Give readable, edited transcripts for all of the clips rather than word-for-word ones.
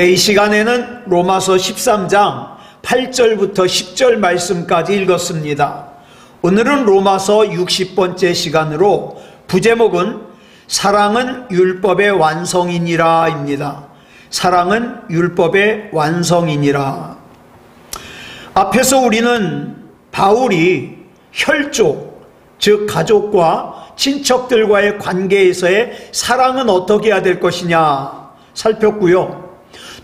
이 시간에는 로마서 13장 8절부터 10절 말씀까지 읽었습니다. 오늘은 로마서 60번째 시간으로 부제목은 사랑은 율법의 완성이니라 입니다. 사랑은 율법의 완성이니라. 앞에서 우리는 바울이 혈족, 즉 가족과 친척들과의 관계에서의 사랑은 어떻게 해야 될 것이냐 살폈고요.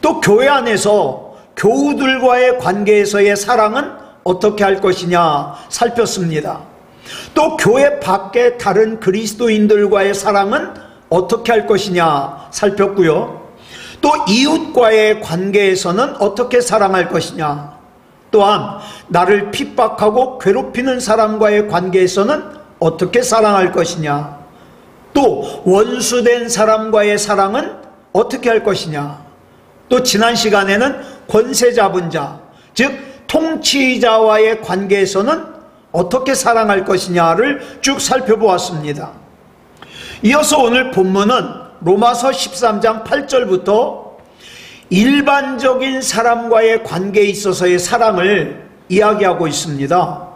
또 교회 안에서 교우들과의 관계에서의 사랑은 어떻게 할 것이냐 살폈습니다. 또 교회 밖에 다른 그리스도인들과의 사랑은 어떻게 할 것이냐 살폈고요. 또 이웃과의 관계에서는 어떻게 사랑할 것이냐, 또한 나를 핍박하고 괴롭히는 사람과의 관계에서는 어떻게 사랑할 것이냐, 또 원수된 사람과의 사랑은 어떻게 할 것이냐, 또 지난 시간에는 권세 잡은 자, 즉 통치자와의 관계에서는 어떻게 사랑할 것이냐를 쭉 살펴보았습니다. 이어서 오늘 본문은 로마서 13장 8절부터 일반적인 사람과의 관계에 있어서의 사랑을 이야기하고 있습니다.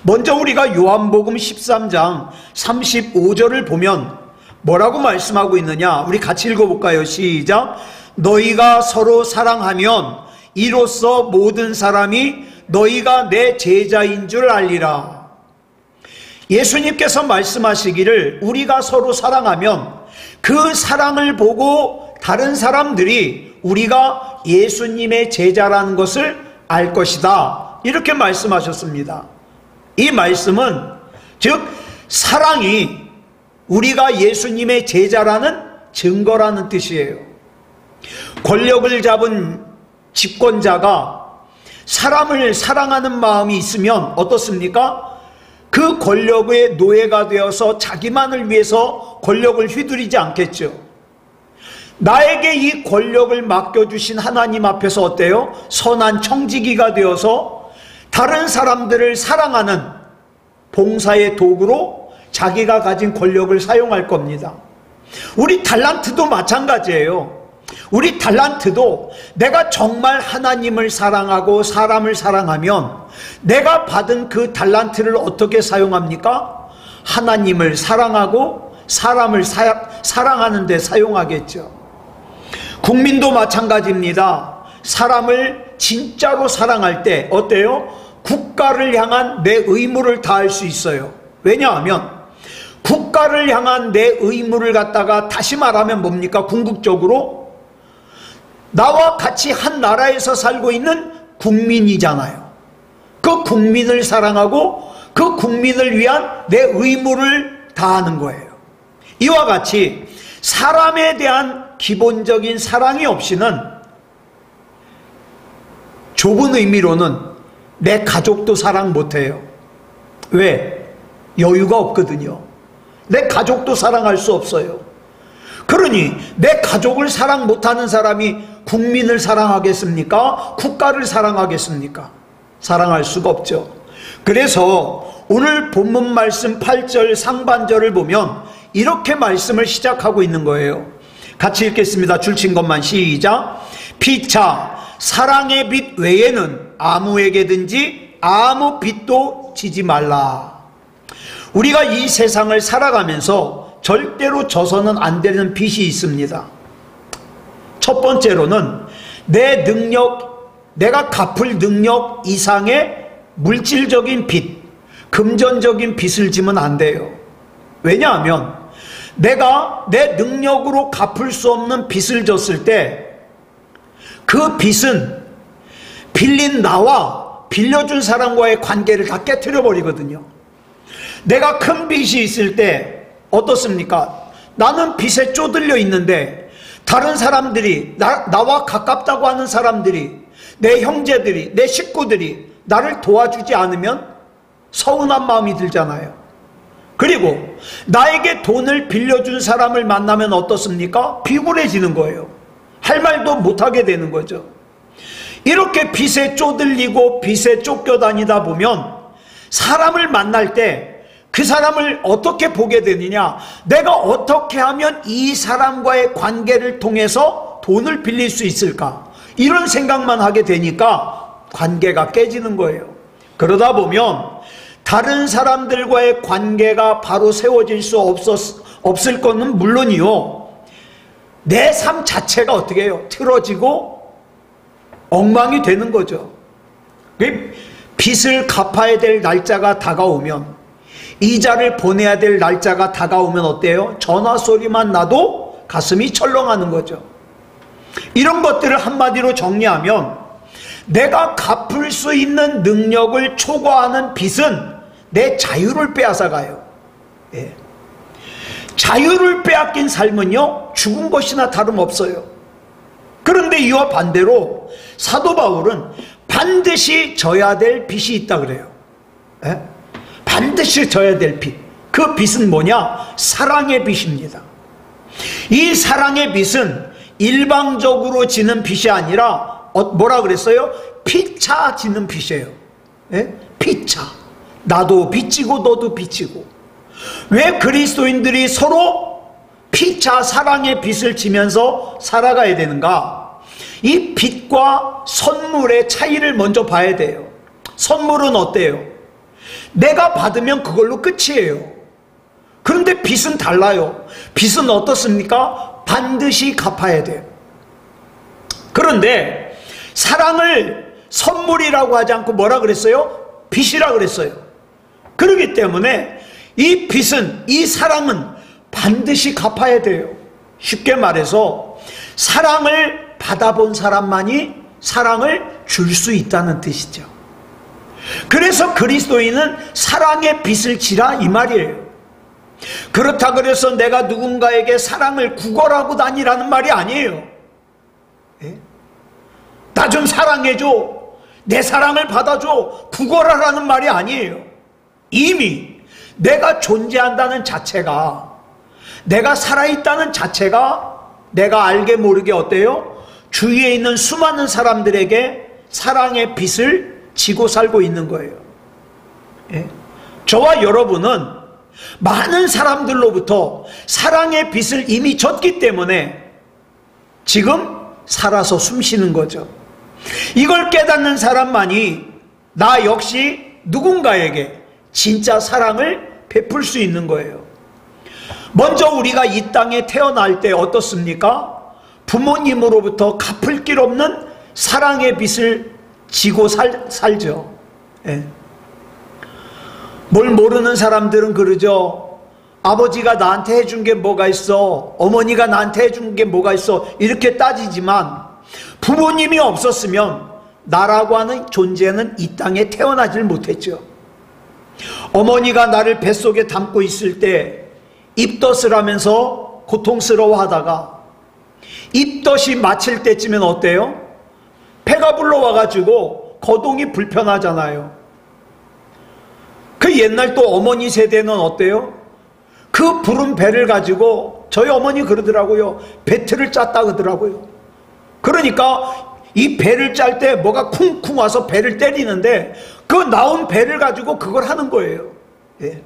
먼저 우리가 요한복음 13장 35절을 보면 뭐라고 말씀하고 있느냐, 우리 같이 읽어볼까요? 시작. 너희가 서로 사랑하면 이로써 모든 사람이 너희가 내 제자인 줄 알리라. 예수님께서 말씀하시기를 우리가 서로 사랑하면 그 사랑을 보고 다른 사람들이 우리가 예수님의 제자라는 것을 알 것이다, 이렇게 말씀하셨습니다. 이 말씀은 즉 사랑이 우리가 예수님의 제자라는 증거라는 뜻이에요. 권력을 잡은 집권자가 사람을 사랑하는 마음이 있으면 어떻습니까? 그 권력의 노예가 되어서 자기만을 위해서 권력을 휘두르지 않겠죠. 나에게 이 권력을 맡겨주신 하나님 앞에서 어때요? 선한 청지기가 되어서 다른 사람들을 사랑하는 봉사의 도구로 자기가 가진 권력을 사용할 겁니다. 우리 달란트도 마찬가지예요. 우리 달란트도 내가 정말 하나님을 사랑하고 사람을 사랑하면 내가 받은 그 달란트를 어떻게 사용합니까? 하나님을 사랑하고 사람을 사랑하는 데 사용하겠죠. 국민도 마찬가지입니다. 사람을 진짜로 사랑할 때 어때요? 국가를 향한 내 의무를 다할 수 있어요. 왜냐하면 국가를 향한 내 의무를 갖다가 다시 말하면 뭡니까? 궁극적으로 나와 같이 한 나라에서 살고 있는 국민이잖아요. 그 국민을 사랑하고 그 국민을 위한 내 의무를 다하는 거예요. 이와 같이 사람에 대한 기본적인 사랑이 없이는 좁은 의미로는 내 가족도 사랑 못해요. 왜? 여유가 없거든요. 내 가족도 사랑할 수 없어요. 그러니 내 가족을 사랑 못하는 사람이 국민을 사랑하겠습니까? 국가를 사랑하겠습니까? 사랑할 수가 없죠. 그래서 오늘 본문 말씀 8절 상반절을 보면 이렇게 말씀을 시작하고 있는 거예요. 같이 읽겠습니다. 줄친 것만 시작. 피차 사랑의 빚 외에는 아무에게든지 아무 빚도 지지 말라. 우리가 이 세상을 살아가면서 절대로 져서는 안 되는 빚이 있습니다. 첫 번째로는 내 능력, 내가 갚을 능력 이상의 물질적인 빚, 금전적인 빚을 지면 안 돼요. 왜냐하면 내가 내 능력으로 갚을 수 없는 빚을 졌을 때 그 빚은 빌린 나와 빌려준 사람과의 관계를 다 깨트려 버리거든요. 내가 큰 빚이 있을 때 어떻습니까? 나는 빚에 쪼들려 있는데 다른 사람들이 나와 가깝다고 하는 사람들이, 내 형제들이, 내 식구들이 나를 도와주지 않으면 서운한 마음이 들잖아요. 그리고 나에게 돈을 빌려준 사람을 만나면 어떻습니까? 비굴해지는 거예요. 할 말도 못하게 되는 거죠. 이렇게 빚에 쪼들리고 빚에 쫓겨다니다 보면 사람을 만날 때 그 사람을 어떻게 보게 되느냐, 내가 어떻게 하면 이 사람과의 관계를 통해서 돈을 빌릴 수 있을까? 이런 생각만 하게 되니까 관계가 깨지는 거예요. 그러다 보면 다른 사람들과의 관계가 바로 세워질 수 없을 거는 물론이요, 내 삶 자체가 어떻게 해요? 틀어지고 엉망이 되는 거죠. 빚을 갚아야 될 날짜가 다가오면, 이자를 보내야 될 날짜가 다가오면 어때요? 전화 소리만 나도 가슴이 철렁하는 거죠. 이런 것들을 한마디로 정리하면, 내가 갚을 수 있는 능력을 초과하는 빚은 내 자유를 빼앗아가요. 예. 자유를 빼앗긴 삶은요, 죽은 것이나 다름없어요. 그런데 이와 반대로 사도 바울은 반드시 져야 될 빚이 있다 그래요. 예? 반드시 져야 될 빚. 그 빚은 뭐냐? 사랑의 빚입니다. 이 사랑의 빚은 일방적으로 지는 빚이 아니라 뭐라 그랬어요? 피차 지는 빚이에요. 예? 피차. 나도 빚지고 너도 빚지고. 왜 그리스도인들이 서로 피차 사랑의 빚을 지면서 살아가야 되는가? 이 빚과 선물의 차이를 먼저 봐야 돼요. 선물은 어때요? 내가 받으면 그걸로 끝이에요. 그런데 빚은 달라요. 빚은 어떻습니까? 반드시 갚아야 돼요. 그런데 사랑을 선물이라고 하지 않고 뭐라 그랬어요? 빚이라 그랬어요. 그렇기 때문에 이 빚은, 이 사랑은 반드시 갚아야 돼요. 쉽게 말해서 사랑을 받아본 사람만이 사랑을 줄 수 있다는 뜻이죠. 그래서 그리스도인은 사랑의 빚을 지라 이 말이에요. 그렇다 그래서 내가 누군가에게 사랑을 구걸하고 다니라는 말이 아니에요. 예? 나 좀 사랑해줘, 내 사랑을 받아줘, 구걸하라는 말이 아니에요. 이미 내가 존재한다는 자체가, 내가 살아있다는 자체가 내가 알게 모르게 어때요? 주위에 있는 수많은 사람들에게 사랑의 빚을 지고 살고 있는 거예요. 예? 저와 여러분은 많은 사람들로부터 사랑의 빚을 이미 졌기 때문에 지금 살아서 숨쉬는 거죠. 이걸 깨닫는 사람만이 나 역시 누군가에게 진짜 사랑을 베풀 수 있는 거예요. 먼저 우리가 이 땅에 태어날 때 어떻습니까? 부모님으로부터 갚을 길 없는 사랑의 빚을 지고 살죠. 예. 뭘 모르는 사람들은 그러죠. 아버지가 나한테 해준 게 뭐가 있어? 어머니가 나한테 해준 게 뭐가 있어? 이렇게 따지지만 부모님이 없었으면 나라고 하는 존재는 이 땅에 태어나질 못했죠. 어머니가 나를 뱃속에 담고 있을 때 입덧을 하면서 고통스러워하다가 입덧이 마칠 때쯤엔 어때요? 배가 불러와가지고 거동이 불편하잖아요. 그 옛날 또 어머니 세대는 어때요? 그 부른 배를 가지고, 저희 어머니 그러더라고요, 배틀을 짰다 그러더라고요. 그러니까 이 배를 짤 때 뭐가 쿵쿵 와서 배를 때리는데 그 나온 배를 가지고 그걸 하는 거예요. 예.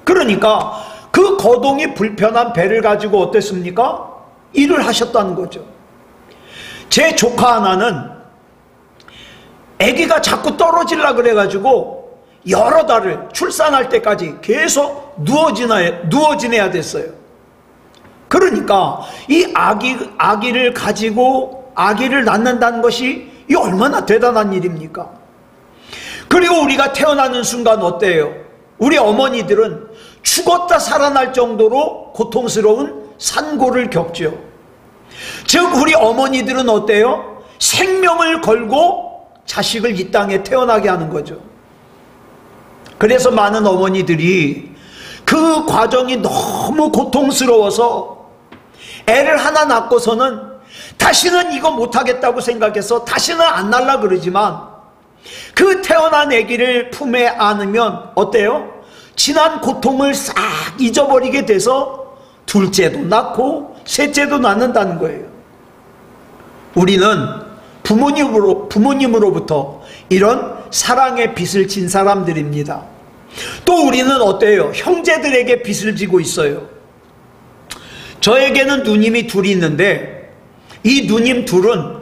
그러니까 그 거동이 불편한 배를 가지고 어땠습니까? 일을 하셨다는 거죠. 제 조카 하나는 아기가 자꾸 떨어지려 그래가지고 여러 달을 출산할 때까지 계속 누워 지내야 됐어요. 그러니까 이 아기를 가지고 아기를 낳는다는 것이 이 얼마나 대단한 일입니까? 그리고 우리가 태어나는 순간 어때요? 우리 어머니들은 죽었다 살아날 정도로 고통스러운 산고를 겪죠. 즉 우리 어머니들은 어때요? 생명을 걸고 자식을 이 땅에 태어나게 하는 거죠. 그래서 많은 어머니들이 그 과정이 너무 고통스러워서 애를 하나 낳고서는 다시는 이거 못하겠다고 생각해서 다시는 안 낳으려 그러지만 그 태어난 아기를 품에 안으면 어때요? 지난 고통을 싹 잊어버리게 돼서 둘째도 낳고 셋째도 낳는다는 거예요. 우리는 부모님으로부터 이런 사랑의 빚을 진 사람들입니다. 또 우리는 어때요? 형제들에게 빚을 지고 있어요. 저에게는 누님이 둘이 있는데 이 누님 둘은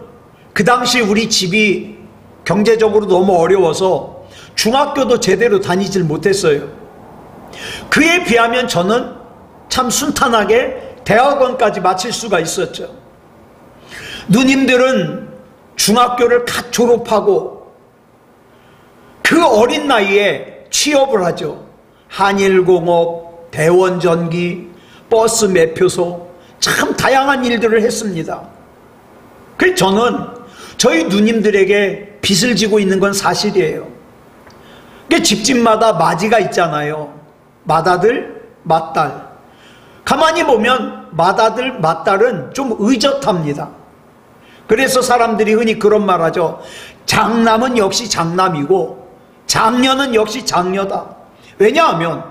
그 당시 우리 집이 경제적으로 너무 어려워서 중학교도 제대로 다니질 못했어요. 그에 비하면 저는 참 순탄하게 대학원까지 마칠 수가 있었죠. 누님들은 중학교를 갓 졸업하고 그 어린 나이에 취업을 하죠. 한일공업, 대원전기, 버스 매표소, 참 다양한 일들을 했습니다. 그래서 저는 저희 누님들에게 빚을 지고 있는 건 사실이에요. 집집마다 맞이가 있잖아요. 맏아들, 맏딸. 가만히 보면 맏아들, 맏딸은 좀 의젓합니다. 그래서 사람들이 흔히 그런 말 하죠. 장남은 역시 장남이고 장녀는 역시 장녀다. 왜냐하면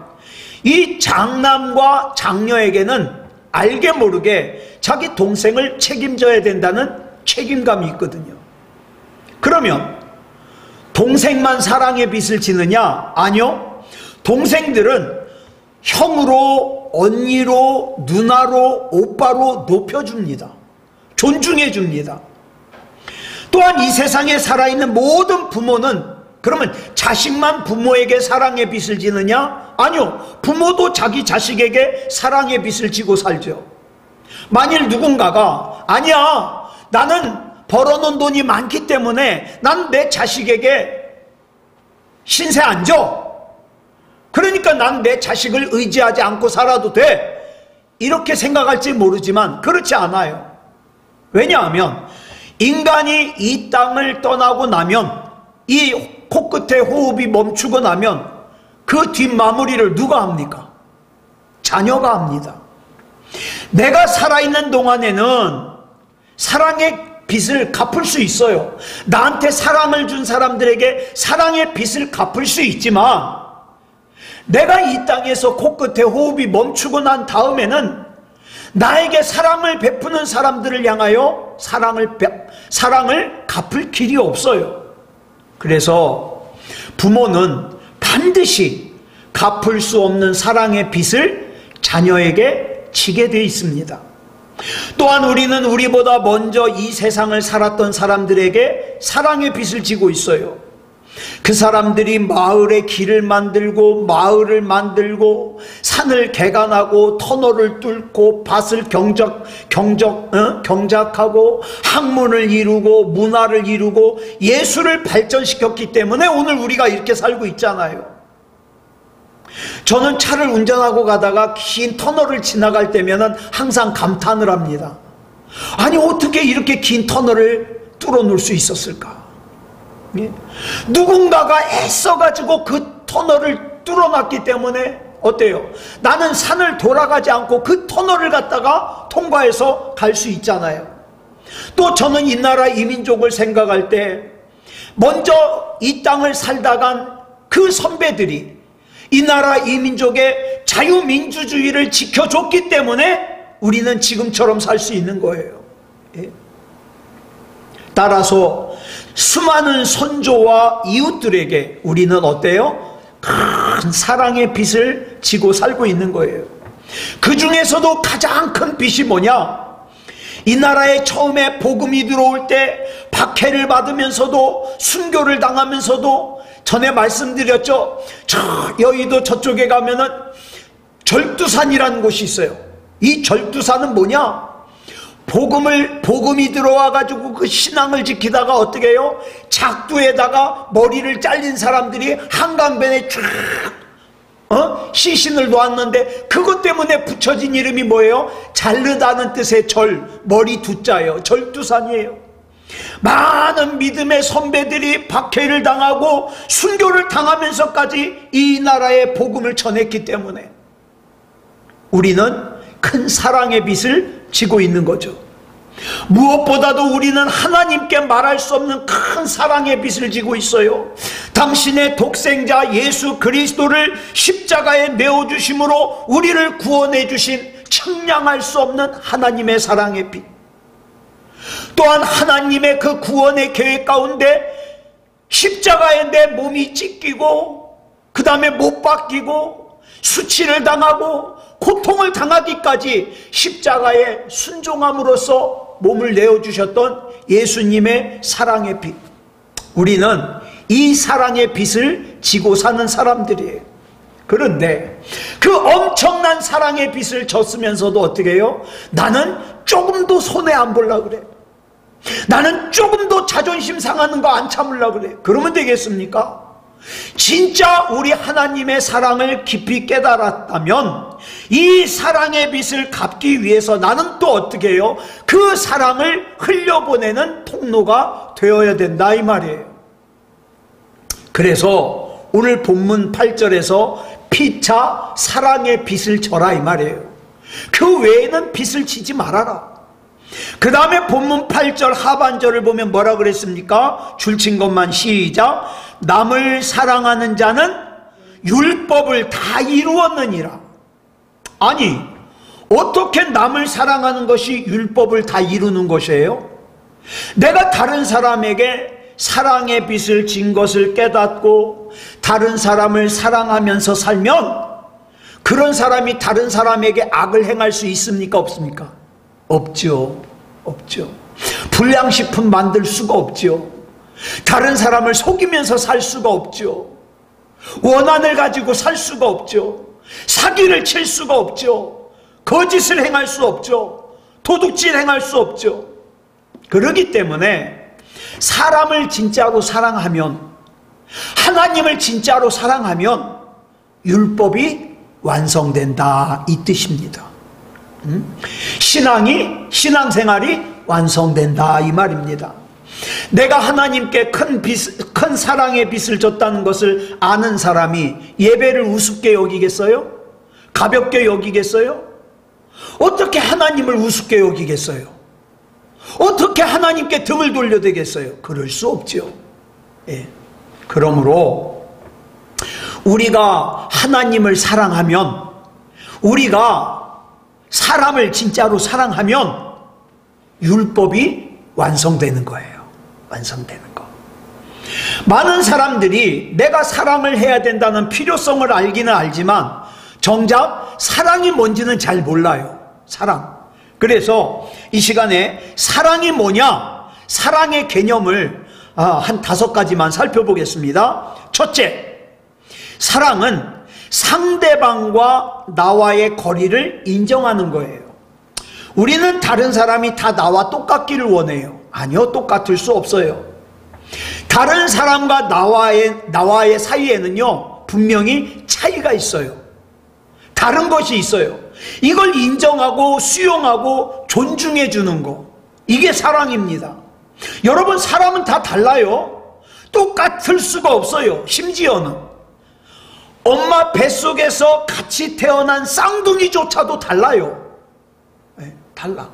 이 장남과 장녀에게는 알게 모르게 자기 동생을 책임져야 된다는 책임감이 있거든요. 그러면 동생만 사랑의 빚을 지느냐? 아니요. 동생들은 형으로, 언니로, 누나로, 오빠로 높여줍니다. 존중해줍니다. 또한 이 세상에 살아있는 모든 부모는 그러면 자식만 부모에게 사랑의 빚을 지느냐? 아니요. 부모도 자기 자식에게 사랑의 빚을 지고 살죠. 만일 누군가가 아니야, 나는 벌어놓은 돈이 많기 때문에 난 내 자식에게 신세 안 져. 그러니까 난 내 자식을 의지하지 않고 살아도 돼. 이렇게 생각할지 모르지만 그렇지 않아요. 왜냐하면 인간이 이 땅을 떠나고 나면, 이 코끝에 호흡이 멈추고 나면 그 뒷마무리를 누가 합니까? 자녀가 합니다. 내가 살아있는 동안에는 사랑의 빚을 갚을 수 있어요. 나한테 사랑을 준 사람들에게 사랑의 빚을 갚을 수 있지만 내가 이 땅에서 코끝에 호흡이 멈추고 난 다음에는 나에게 사랑을 베푸는 사람들을 향하여 사랑을 갚을 길이 없어요. 그래서 부모는 반드시 갚을 수 없는 사랑의 빚을 자녀에게 지게 되어 있습니다. 또한 우리는 우리보다 먼저 이 세상을 살았던 사람들에게 사랑의 빚을 지고 있어요. 그 사람들이 마을에 길을 만들고 마을을 만들고 산을 개간하고 터널을 뚫고 밭을 경작하고 학문을 이루고 문화를 이루고 예술을 발전시켰기 때문에 오늘 우리가 이렇게 살고 있잖아요. 저는 차를 운전하고 가다가 긴 터널을 지나갈 때면은 항상 감탄을 합니다. 아니 어떻게 이렇게 긴 터널을 뚫어놓을 수 있었을까? 예? 누군가가 애써가지고 그 터널을 뚫어놨기 때문에 어때요? 나는 산을 돌아가지 않고 그 터널을 갖다가 통과해서 갈 수 있잖아요. 또 저는 이 나라 이 민족을 생각할 때 먼저 이 땅을 살다간 그 선배들이 이 나라 이 민족의 자유민주주의를 지켜줬기 때문에 우리는 지금처럼 살 수 있는 거예요. 예? 따라서 수많은 선조와 이웃들에게 우리는 어때요? 큰 사랑의 빚을 지고 살고 있는 거예요. 그 중에서도 가장 큰 빚이 뭐냐? 이 나라에 처음에 복음이 들어올 때 박해를 받으면서도 순교를 당하면서도 전에 말씀드렸죠. 저 여의도 저쪽에 가면은 절두산이라는 곳이 있어요. 이 절두산은 뭐냐? 복음이 들어와 가지고 그 신앙을 지키다가 어떻게 해요? 작두에다가 머리를 잘린 사람들이 한강변에 쫙 시신을 놓았는데 그것 때문에 붙여진 이름이 뭐예요? 자르다는 뜻의 절, 머리 두자예요. 절두산이에요. 많은 믿음의 선배들이 박해를 당하고 순교를 당하면서까지 이 나라의 복음을 전했기 때문에 우리는 큰 사랑의 빚을 지고 있는 거죠. 무엇보다도 우리는 하나님께 말할 수 없는 큰 사랑의 빚을 지고 있어요. 당신의 독생자 예수 그리스도를 십자가에 내어주심으로 우리를 구원해 주신 청량할 수 없는 하나님의 사랑의 빚, 또한 하나님의 그 구원의 계획 가운데 십자가에 내 몸이 찢기고 그 다음에 못 박히고 수치를 당하고 고통을 당하기까지 십자가에 순종함으로써 몸을 내어주셨던 예수님의 사랑의 빛. 우리는 이 사랑의 빛을 지고 사는 사람들이에요. 그런데 그 엄청난 사랑의 빛을 졌으면서도 어떻게 해요? 나는 조금도 손해 안 보려고 그래. 나는 조금도 자존심 상하는 거 안 참으려고 그래. 그러면 되겠습니까? 진짜 우리 하나님의 사랑을 깊이 깨달았다면 이 사랑의 빛을 갚기 위해서 나는 또 어떻게 해요? 그 사랑을 흘려보내는 통로가 되어야 된다 이 말이에요. 그래서 오늘 본문 8절에서 피차 사랑의 빛을 져라 이 말이에요. 그 외에는 빛을 지지 말아라. 그 다음에 본문 8절 하반절을 보면 뭐라 그랬습니까? 줄친 것만 시작. 남을 사랑하는 자는 율법을 다 이루었느니라. 아니, 어떻게 남을 사랑하는 것이 율법을 다 이루는 것이에요? 내가 다른 사람에게 사랑의 빛을 진 것을 깨닫고 다른 사람을 사랑하면서 살면 그런 사람이 다른 사람에게 악을 행할 수 있습니까? 없습니까? 없죠. 없죠. 불량식품 만들 수가 없죠. 다른 사람을 속이면서 살 수가 없죠. 원한을 가지고 살 수가 없죠. 사기를 칠 수가 없죠. 거짓을 행할 수 없죠. 도둑질 행할 수 없죠. 그러기 때문에 사람을 진짜로 사랑하면, 하나님을 진짜로 사랑하면 율법이 완성된다 이 뜻입니다. 신앙생활이 완성된다 이 말입니다. 내가 하나님께 큰 사랑의 빛을 줬다는 것을 아는 사람이 예배를 우습게 여기겠어요? 가볍게 여기겠어요? 어떻게 하나님을 우습게 여기겠어요? 어떻게 하나님께 등을 돌려대겠어요? 그럴 수 없죠. 예. 그러므로 우리가 하나님을 사랑하면, 우리가 사람을 진짜로 사랑하면 율법이 완성되는 거예요. 완성되는 거. 많은 사람들이 내가 사랑을 해야 된다는 필요성을 알기는 알지만 정작 사랑이 뭔지는 잘 몰라요. 사랑. 그래서 이 시간에 사랑이 뭐냐? 사랑의 개념을 한 5가지만 살펴보겠습니다. 첫째, 사랑은 상대방과 나와의 거리를 인정하는 거예요. 우리는 다른 사람이 다 나와 똑같기를 원해요. 아니요, 똑같을 수 없어요. 다른 사람과 나와의 사이에는요, 분명히 차이가 있어요. 다른 것이 있어요. 이걸 인정하고 수용하고 존중해 주는 거, 이게 사랑입니다. 여러분, 사람은 다 달라요. 똑같을 수가 없어요. 심지어는 엄마 뱃속에서 같이 태어난 쌍둥이조차도 달라요. 네, 달라.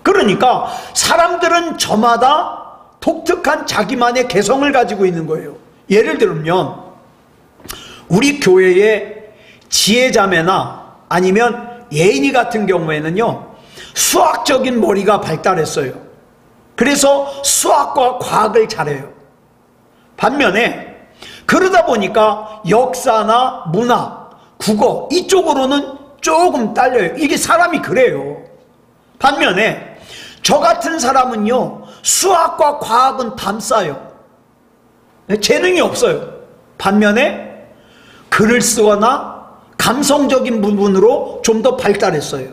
그러니까 사람들은 저마다 독특한 자기만의 개성을 가지고 있는 거예요. 예를 들면 우리 교회의 지혜자매나 아니면 예인이 같은 경우에는요, 수학적인 머리가 발달했어요. 그래서 수학과 과학을 잘해요. 반면에 그러다 보니까 역사나 문화, 국어 이쪽으로는 조금 딸려요. 이게 사람이 그래요. 반면에 저 같은 사람은요, 수학과 과학은 밤싸요. 재능이 없어요. 반면에 글을 쓰거나 감성적인 부분으로 좀 더 발달했어요.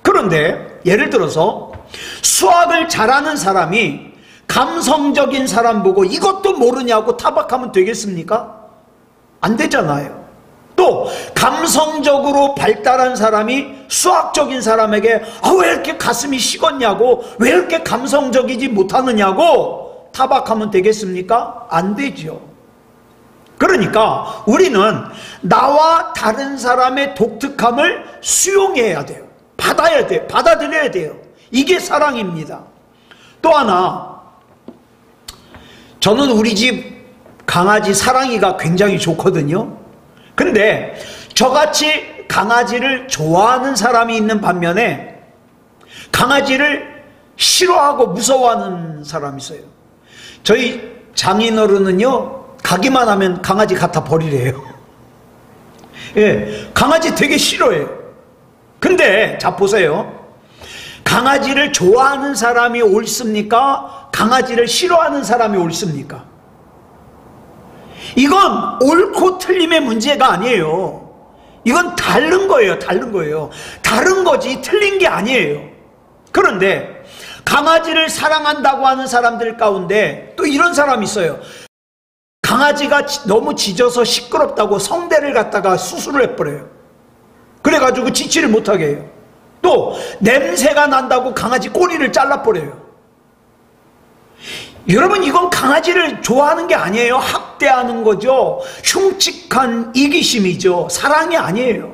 그런데 예를 들어서 수학을 잘하는 사람이 감성적인 사람 보고 이것도 모르냐고 타박하면 되겠습니까? 안 되잖아요. 또 감성적으로 발달한 사람이 수학적인 사람에게 왜 이렇게 가슴이 식었냐고, 왜 이렇게 감성적이지 못하느냐고 타박하면 되겠습니까? 안 되죠. 그러니까 우리는 나와 다른 사람의 독특함을 수용해야 돼요. 받아야 돼요. 받아들여야 돼요. 이게 사랑입니다. 또 하나, 저는 우리 집 강아지 사랑이가 굉장히 좋거든요. 근데 저같이 강아지를 좋아하는 사람이 있는 반면에 강아지를 싫어하고 무서워하는 사람이 있어요. 저희 장인어른은요, 가기만 하면 강아지 갖다 버리래요. 예, 강아지 되게 싫어해요. 근데 자 보세요. 강아지를 좋아하는 사람이 옳습니까? 강아지를 싫어하는 사람이 옳습니까? 이건 옳고 틀림의 문제가 아니에요. 이건 다른 거예요. 다른 거예요. 다른 거지 틀린 게 아니에요. 그런데 강아지를 사랑한다고 하는 사람들 가운데 또 이런 사람이 있어요. 강아지가 너무 짖어서 시끄럽다고 성대를 갖다가 수술을 해버려요. 그래가지고 짖지를 못하게 해요. 또 냄새가 난다고 강아지 꼬리를 잘라버려요. 여러분, 이건 강아지를 좋아하는 게 아니에요. 학대하는 거죠. 흉측한 이기심이죠. 사랑이 아니에요.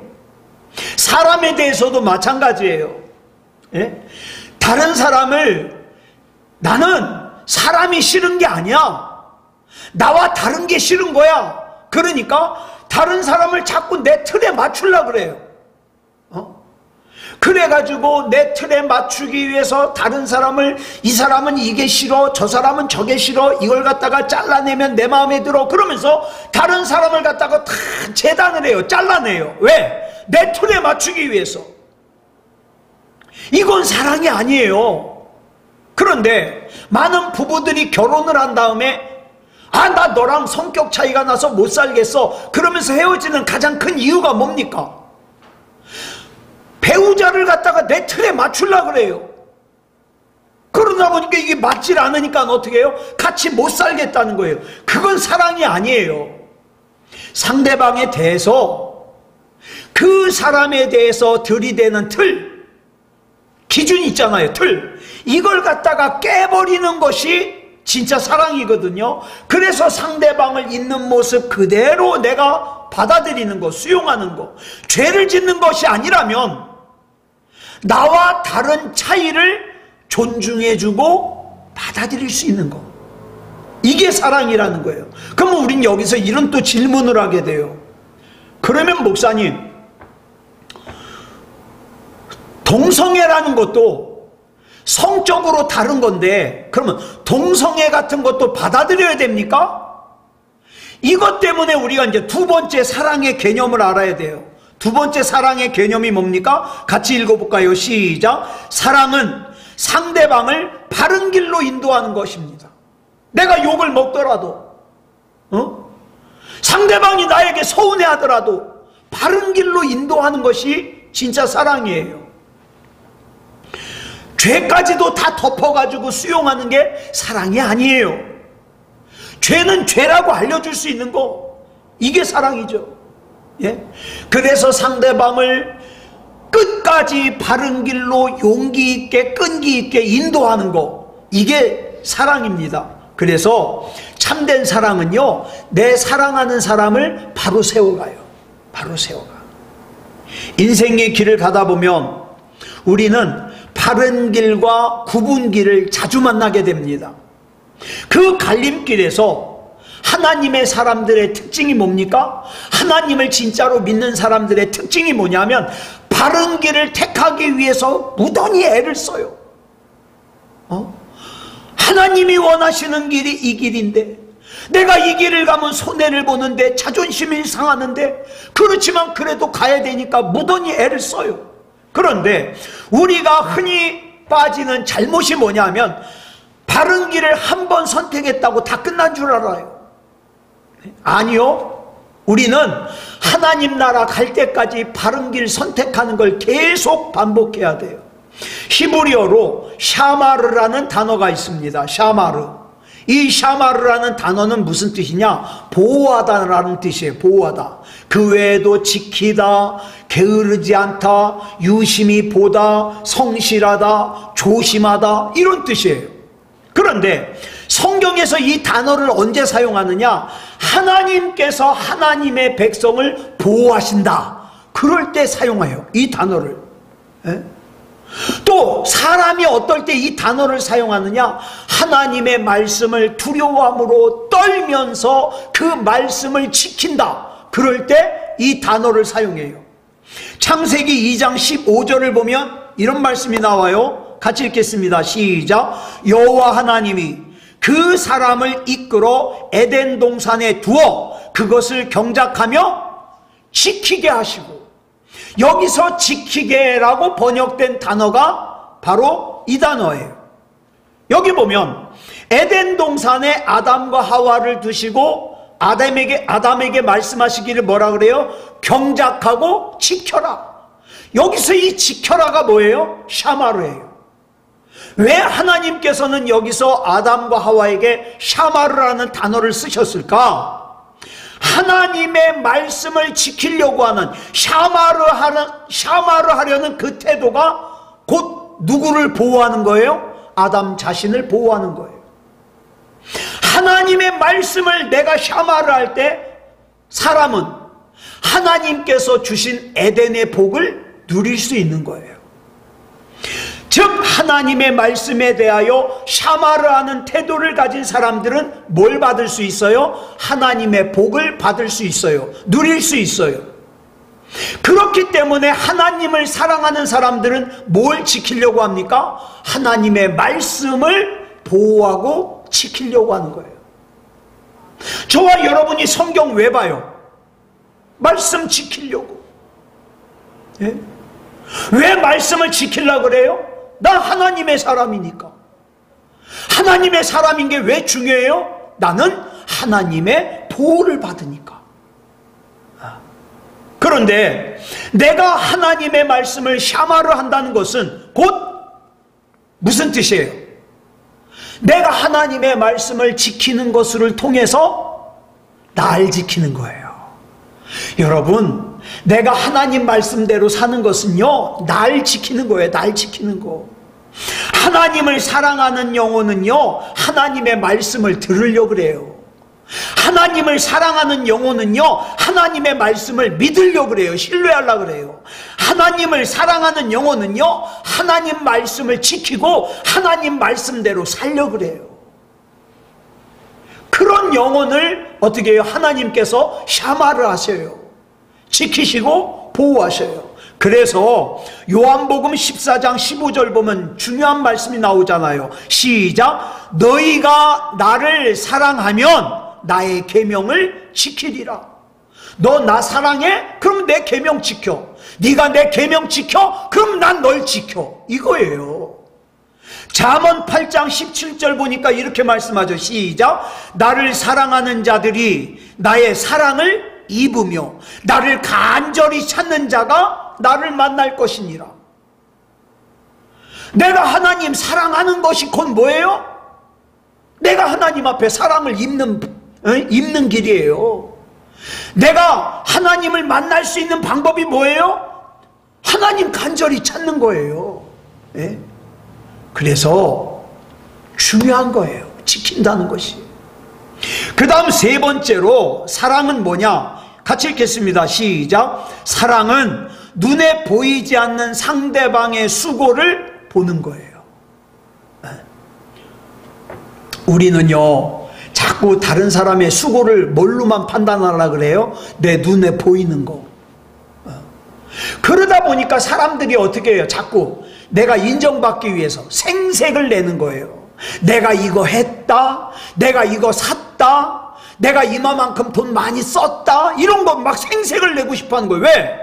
사람에 대해서도 마찬가지예요. 예? 다른 사람을, 나는 사람이 싫은 게 아니야. 나와 다른 게 싫은 거야. 그러니까 다른 사람을 자꾸 내 틀에 맞추려고 그래요. 그래가지고 내 틀에 맞추기 위해서 다른 사람을, 이 사람은 이게 싫어, 저 사람은 저게 싫어, 이걸 갖다가 잘라내면 내 마음에 들어, 그러면서 다른 사람을 갖다가 다 재단을 해요. 잘라내요. 왜? 내 틀에 맞추기 위해서. 이건 사랑이 아니에요. 그런데 많은 부부들이 결혼을 한 다음에 나 너랑 성격 차이가 나서 못 살겠어, 그러면서 헤어지는 가장 큰 이유가 뭡니까? 배우자를 갖다가 내 틀에 맞추려고 그래요. 그러다 보니까 이게 맞질 않으니까 어떻게 해요? 같이 못 살겠다는 거예요. 그건 사랑이 아니에요. 상대방에 대해서, 그 사람에 대해서 들이대는 틀, 기준이 있잖아요. 틀. 이걸 갖다가 깨버리는 것이 진짜 사랑이거든요. 그래서 상대방을 있는 모습 그대로 내가 받아들이는 거, 수용하는 거. 죄를 짓는 것이 아니라면 나와 다른 차이를 존중해주고 받아들일 수 있는 거, 이게 사랑이라는 거예요. 그러면 우린 여기서 이런 또 질문을 하게 돼요. 그러면 목사님, 동성애라는 것도 성적으로 다른 건데 그러면 동성애 같은 것도 받아들여야 됩니까? 이것 때문에 우리가 이제 두 번째 사랑의 개념을 알아야 돼요. 두 번째 사랑의 개념이 뭡니까? 같이 읽어볼까요? 시작. 사랑은 상대방을 바른 길로 인도하는 것입니다. 내가 욕을 먹더라도, 상대방이 나에게 서운해하더라도 바른 길로 인도하는 것이 진짜 사랑이에요. 죄까지도 다 덮어가지고 수용하는 게 사랑이 아니에요. 죄는 죄라고 알려줄 수 있는 거, 이게 사랑이죠. 예? 그래서 상대방을 끝까지 바른 길로 용기 있게 끈기 있게 인도하는 거, 이게 사랑입니다. 그래서 참된 사랑은요, 내 사랑하는 사람을 바로 세워가요. 바로 세워가. 인생의 길을 가다 보면 우리는 바른 길과 굽은 길을 자주 만나게 됩니다. 그 갈림길에서 하나님의 사람들의 특징이 뭡니까? 하나님을 진짜로 믿는 사람들의 특징이 뭐냐면 바른 길을 택하기 위해서 무던히 애를 써요. 하나님이 원하시는 길이 이 길인데 내가 이 길을 가면 손해를 보는데 자존심이 상하는데, 그렇지만 그래도 가야 되니까 무던히 애를 써요. 그런데 우리가 흔히 빠지는 잘못이 뭐냐면 바른 길을 한 번 선택했다고 다 끝난 줄 알아요. 아니요. 우리는 하나님 나라 갈 때까지 바른 길 선택하는 걸 계속 반복해야 돼요. 히브리어로 샤마르라는 단어가 있습니다. 샤마르. 이 샤마르라는 단어는 무슨 뜻이냐? 보호하다라는 뜻이에요. 보호하다. 그 외에도 지키다, 게으르지 않다, 유심히 보다, 성실하다, 조심하다, 이런 뜻이에요. 그런데 성경에서 이 단어를 언제 사용하느냐? 하나님께서 하나님의 백성을 보호하신다, 그럴 때 사용해요, 이 단어를. 또 사람이 어떨 때 이 단어를 사용하느냐? 하나님의 말씀을 두려움으로 떨면서 그 말씀을 지킨다, 그럴 때 이 단어를 사용해요. 창세기 2장 15절을 보면 이런 말씀이 나와요. 같이 읽겠습니다. 시작. 여호와 하나님이 그 사람을 이끌어 에덴 동산에 두어 그것을 경작하며 지키게 하시고, 여기서 지키게라고 번역된 단어가 바로 이 단어예요. 여기 보면 에덴 동산에 아담과 하와를 두시고 아담에게 말씀하시기를 뭐라 그래요? 경작하고 지켜라. 여기서 이 지켜라가 뭐예요? 샤마르예요. 왜 하나님께서는 여기서 아담과 하와에게 샤마르라는 단어를 쓰셨을까? 하나님의 말씀을 지키려고 하는 샤마르 하려는 그 태도가 곧 누구를 보호하는 거예요? 아담 자신을 보호하는 거예요. 하나님의 말씀을 내가 샤마르 할 때 사람은 하나님께서 주신 에덴의 복을 누릴 수 있는 거예요. 즉 하나님의 말씀에 대하여 샤마르하는 태도를 가진 사람들은 뭘 받을 수 있어요? 하나님의 복을 받을 수 있어요. 누릴 수 있어요. 그렇기 때문에 하나님을 사랑하는 사람들은 뭘 지키려고 합니까? 하나님의 말씀을 보호하고 지키려고 하는 거예요. 저와 여러분이 성경 왜 봐요? 말씀 지키려고. 예? 왜 말씀을 지키려고 그래요? 나 하나님의 사람이니까. 하나님의 사람인 게 왜 중요해요? 나는 하나님의 보호를 받으니까. 그런데 내가 하나님의 말씀을 샤마르 한다는 것은 곧 무슨 뜻이에요? 내가 하나님의 말씀을 지키는 것을 통해서 날 지키는 거예요. 여러분, 내가 하나님 말씀대로 사는 것은요, 날 지키는 거예요. 날 지키는 거. 하나님을 사랑하는 영혼은요, 하나님의 말씀을 들으려고 그래요. 하나님을 사랑하는 영혼은요, 하나님의 말씀을 믿으려고 그래요. 신뢰하려고 그래요. 하나님을 사랑하는 영혼은요, 하나님 말씀을 지키고 하나님 말씀대로 살려고 그래요. 그런 영혼을 어떻게 해요? 하나님께서 샤마르 하셔요. 지키시고 보호하셔요. 그래서 요한복음 14장 15절 보면 중요한 말씀이 나오잖아요. 시작. 너희가 나를 사랑하면 나의 계명을 지키리라. 너 나 사랑해? 그럼 내 계명 지켜. 네가 내 계명 지켜? 그럼 난 널 지켜. 이거예요. 잠언 8장 17절 보니까 이렇게 말씀하죠. 시작. 나를 사랑하는 자들이 나의 사랑을 입으며 나를 간절히 찾는 자가 나를 만날 것이니라. 내가 하나님 사랑하는 것이 곧 뭐예요? 내가 하나님 앞에 사랑을 입는 길이에요. 내가 하나님을 만날 수 있는 방법이 뭐예요? 하나님 간절히 찾는 거예요. 예? 그래서 중요한 거예요. 지킨다는 것이. 그 다음 세 번째로 사랑은 뭐냐? 같이 읽겠습니다. 시작. 사랑은 눈에 보이지 않는 상대방의 수고를 보는 거예요. 우리는요, 자꾸 다른 사람의 수고를 뭘로만 판단하려고 그래요? 내 눈에 보이는 거. 그러다 보니까 사람들이 어떻게 해요? 자꾸 내가 인정받기 위해서 생색을 내는 거예요. 내가 이거 했다, 내가 이거 샀다, 내가 이만큼 돈 많이 썼다, 이런 거 막 생색을 내고 싶어 하는 거예요. 왜?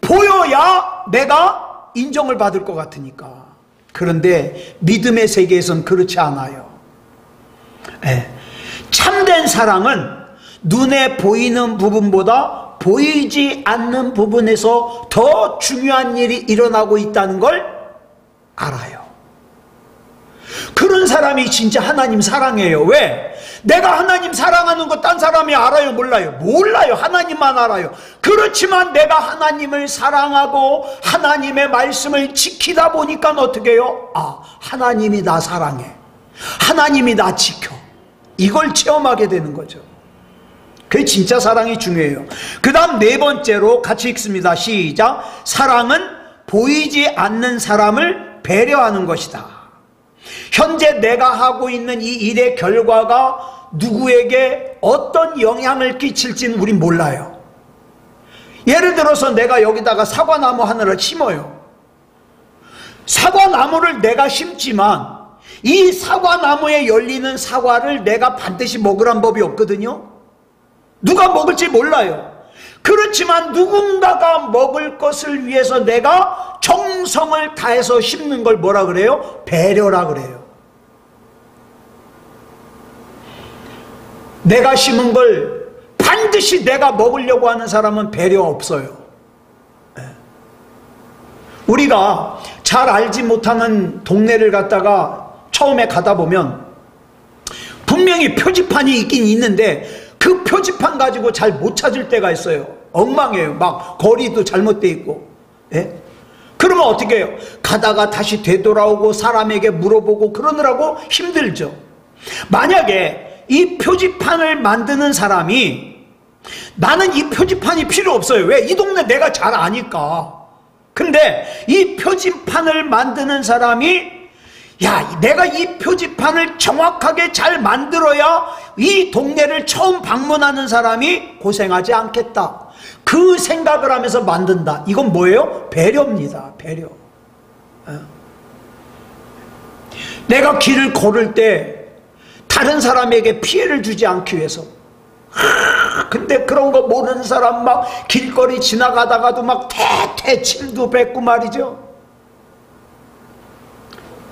보여야 내가 인정을 받을 것 같으니까. 그런데 믿음의 세계에선 그렇지 않아요. 네. 참된 사랑은 눈에 보이는 부분보다 보이지 않는 부분에서 더 중요한 일이 일어나고 있다는 걸 알아요. 그런 사람이 진짜 하나님 사랑해요. 왜? 내가 하나님 사랑하는 거 딴 사람이 알아요? 몰라요? 몰라요. 하나님만 알아요. 그렇지만 내가 하나님을 사랑하고 하나님의 말씀을 지키다 보니까 어떻게 해요? 아, 하나님이 나 사랑해. 하나님이 나 지켜. 이걸 체험하게 되는 거죠. 그게 진짜 사랑이 중요해요. 그 다음 네 번째로 같이 읽습니다. 시작. 사랑은 보이지 않는 사람을 배려하는 것이다. 현재 내가 하고 있는 이 일의 결과가 누구에게 어떤 영향을 끼칠지는 우린 몰라요. 예를 들어서 내가 여기다가 사과나무 하나를 심어요. 사과나무를 내가 심지만 이 사과나무에 열리는 사과를 내가 반드시 먹으란 법이 없거든요. 누가 먹을지 몰라요. 그렇지만 누군가가 먹을 것을 위해서 내가 정성을 다해서 심는 걸 뭐라 그래요? 배려라 그래요. 내가 심은 걸 반드시 내가 먹으려고 하는 사람은 배려 없어요. 우리가 잘 알지 못하는 동네를 갔다가 처음에 가다 보면 분명히 표지판이 있긴 있는데 그 표지판 가지고 잘 못 찾을 때가 있어요. 엉망이에요. 막 거리도 잘못돼 있고. 예? 그러면 어떻게 해요? 가다가 다시 되돌아오고 사람에게 물어보고 그러느라고 힘들죠. 만약에 이 표지판을 만드는 사람이 나는 이 표지판이 필요 없어요. 왜? 이 동네 내가 잘 아니까. 근데 이 표지판을 만드는 사람이 야, 내가 이 표지판을 정확하게 잘 만들어야 이 동네를 처음 방문하는 사람이 고생하지 않겠다. 그 생각을 하면서 만든다. 이건 뭐예요? 배려입니다. 배려. 내가 길을 걸을 때 다른 사람에게 피해를 주지 않기 위해서. 근데 그런 거 모르는 사람 막 길거리 지나가다가도 막 태태 침도 뱉고 말이죠.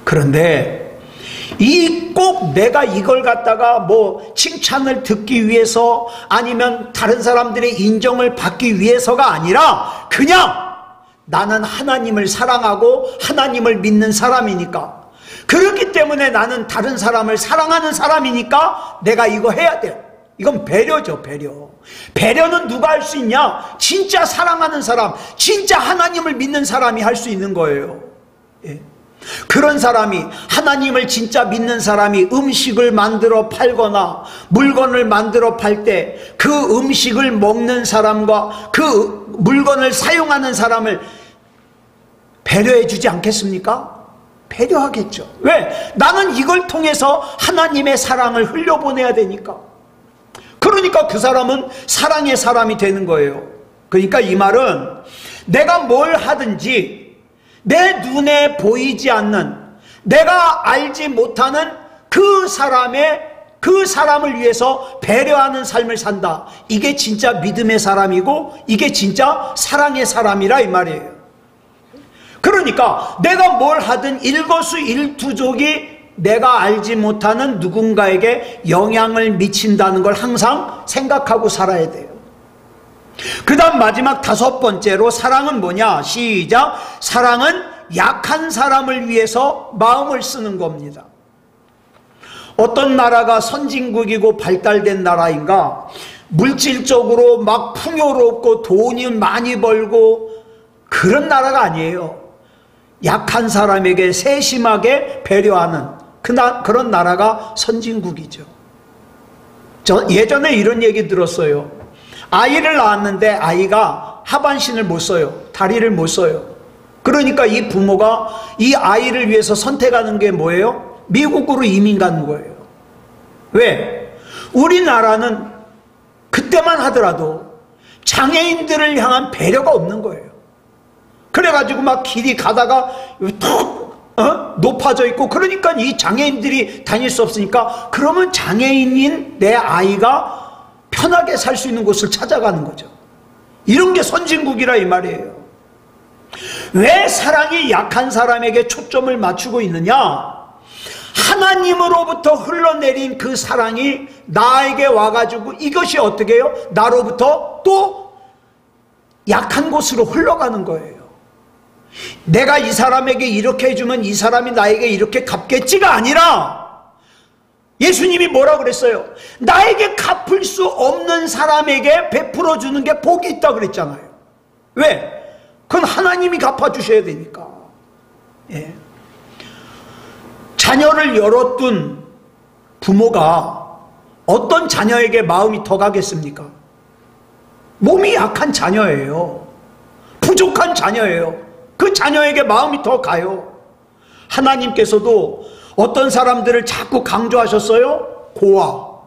그런데 꼭 내가 이걸 갖다가 뭐 칭찬을 듣기 위해서 아니면 다른 사람들의 인정을 받기 위해서가 아니라 그냥 나는 하나님을 사랑하고 하나님을 믿는 사람이니까, 그렇기 때문에 나는 다른 사람을 사랑하는 사람이니까 내가 이거 해야 돼요. 이건 배려죠. 배려. 배려는 누가 할 수 있냐? 진짜 사랑하는 사람, 진짜 하나님을 믿는 사람이 할 수 있는 거예요. 예. 그런 사람이, 하나님을 진짜 믿는 사람이 음식을 만들어 팔거나 물건을 만들어 팔 때 그 음식을 먹는 사람과 그 물건을 사용하는 사람을 배려해 주지 않겠습니까? 배려하겠죠. 왜? 나는 이걸 통해서 하나님의 사랑을 흘려보내야 되니까. 그러니까 그 사람은 사랑의 사람이 되는 거예요. 그러니까 이 말은 내가 뭘 하든지 내 눈에 보이지 않는, 내가 알지 못하는 그 사람을 위해서 배려하는 삶을 산다. 이게 진짜 믿음의 사람이고 이게 진짜 사랑의 사람이라 이 말이에요. 그러니까 내가 뭘 하든 일거수일투족이 내가 알지 못하는 누군가에게 영향을 미친다는 걸 항상 생각하고 살아야 돼요. 그 다음 마지막 5번째로 사랑은 뭐냐? 시작. 사랑은 약한 사람을 위해서 마음을 쓰는 겁니다. 어떤 나라가 선진국이고 발달된 나라인가? 물질적으로 막 풍요롭고 돈이 많이 벌고 그런 나라가 아니에요. 약한 사람에게 세심하게 배려하는 그런 나라가 선진국이죠. 저 예전에 이런 얘기 들었어요. 아이를 낳았는데 아이가 하반신을 못 써요. 다리를 못 써요. 그러니까 이 부모가 이 아이를 위해서 선택하는 게 뭐예요? 미국으로 이민 가는 거예요. 왜? 우리나라는 그때만 하더라도 장애인들을 향한 배려가 없는 거예요. 그래가지고 막 길이 가다가 툭 높아져 있고, 그러니까 이 장애인들이 다닐 수 없으니까 그러면 장애인인 내 아이가 편하게 살 수 있는 곳을 찾아가는 거죠. 이런 게 선진국이라 이 말이에요. 왜 사랑이 약한 사람에게 초점을 맞추고 있느냐? 하나님으로부터 흘러내린 그 사랑이 나에게 와가지고 이것이 어떻게 해요? 나로부터 또 약한 곳으로 흘러가는 거예요. 내가 이 사람에게 이렇게 해주면 이 사람이 나에게 이렇게 갚겠지가 아니라, 예수님이 뭐라 그랬어요? 나에게 갚을 수 없는 사람에게 베풀어 주는 게 복이 있다 그랬잖아요. 왜? 그건 하나님이 갚아주셔야 되니까. 예. 자녀를 열어둔 부모가 어떤 자녀에게 마음이 더 가겠습니까? 몸이 약한 자녀예요. 부족한 자녀예요. 그 자녀에게 마음이 더 가요. 하나님께서도 어떤 사람들을 자꾸 강조하셨어요? 고아,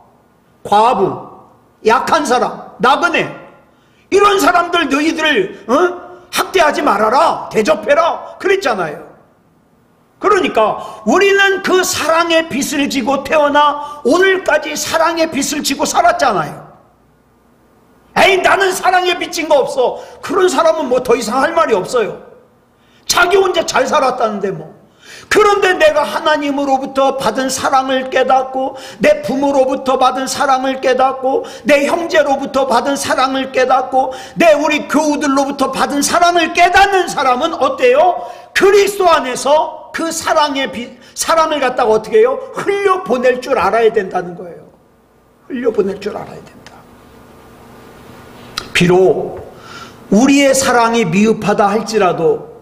과부, 약한 사람, 나그네, 이런 사람들 너희들을 학대하지 말아라, 대접해라 그랬잖아요. 그러니까 우리는 그 사랑의 빚을 지고 태어나 오늘까지 사랑의 빚을 지고 살았잖아요. 에이, 나는 사랑에 비친 거 없어. 그런 사람은 뭐 더 이상 할 말이 없어요. 자기 혼자 잘 살았다는데 뭐. 그런데 내가 하나님으로부터 받은 사랑을 깨닫고, 내 부모로부터 받은 사랑을 깨닫고, 내 형제로부터 받은 사랑을 깨닫고, 내 우리 교우들로부터 받은 사랑을 깨닫는 사람은 어때요? 그리스도 안에서 그 사랑을 갖다가 어떻게 해요? 흘려보낼 줄 알아야 된다는 거예요. 흘려보낼 줄 알아야 된다. 비록 우리의 사랑이 미흡하다 할지라도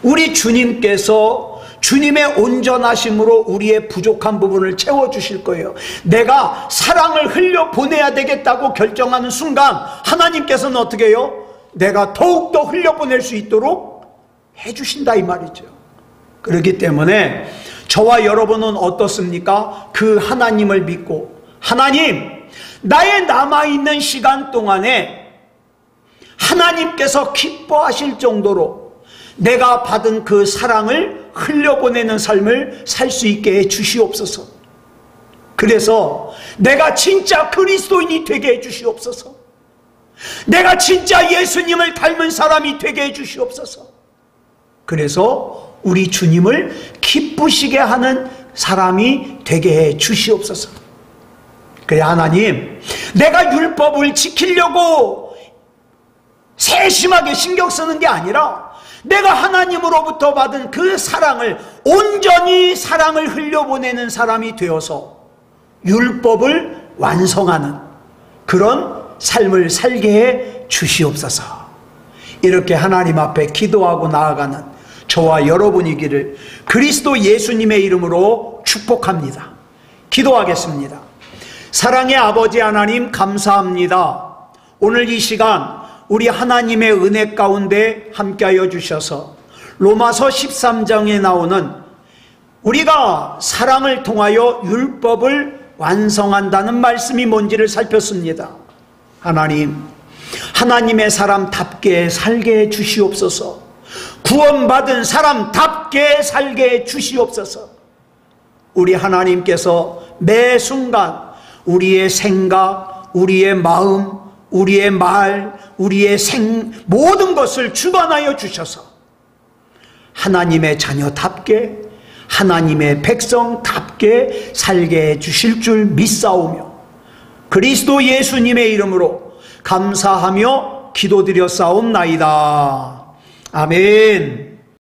우리 주님께서 주님의 온전하심으로 우리의 부족한 부분을 채워주실 거예요. 내가 사랑을 흘려보내야 되겠다고 결정하는 순간 하나님께서는 어떻게 해요? 내가 더욱더 흘려보낼 수 있도록 해주신다 이 말이죠. 그렇기 때문에 저와 여러분은 어떻습니까? 그 하나님을 믿고, 하나님, 나의 남아있는 시간 동안에 하나님께서 기뻐하실 정도로 내가 받은 그 사랑을 흘려보내는 삶을 살 수 있게 해 주시옵소서. 그래서 내가 진짜 그리스도인이 되게 해 주시옵소서. 내가 진짜 예수님을 닮은 사람이 되게 해 주시옵소서. 그래서 우리 주님을 기쁘시게 하는 사람이 되게 해 주시옵소서. 그래, 하나님, 내가 율법을 지키려고 세심하게 신경 쓰는 게 아니라 내가 하나님으로부터 받은 그 사랑을 온전히 사랑을 흘려보내는 사람이 되어서 율법을 완성하는 그런 삶을 살게 해 주시옵소서. 이렇게 하나님 앞에 기도하고 나아가는 저와 여러분이기를 그리스도 예수님의 이름으로 축복합니다. 기도하겠습니다. 사랑의 아버지 하나님, 감사합니다. 오늘 이 시간 우리 하나님의 은혜 가운데 함께하여 주셔서 로마서 13장에 나오는 우리가 사랑을 통하여 율법을 완성한다는 말씀이 뭔지를 살폈습니다. 하나님, 하나님의 사람답게 살게 해 주시옵소서. 구원받은 사람답게 살게 해 주시옵소서. 우리 하나님께서 매 순간 우리의 생각, 우리의 마음, 우리의 말, 우리의 모든 것을 주관하여 주셔서 하나님의 자녀답게, 하나님의 백성답게 살게 해 주실 줄 믿사오며 그리스도 예수님의 이름으로 감사하며 기도드렸사옵나이다. 아멘.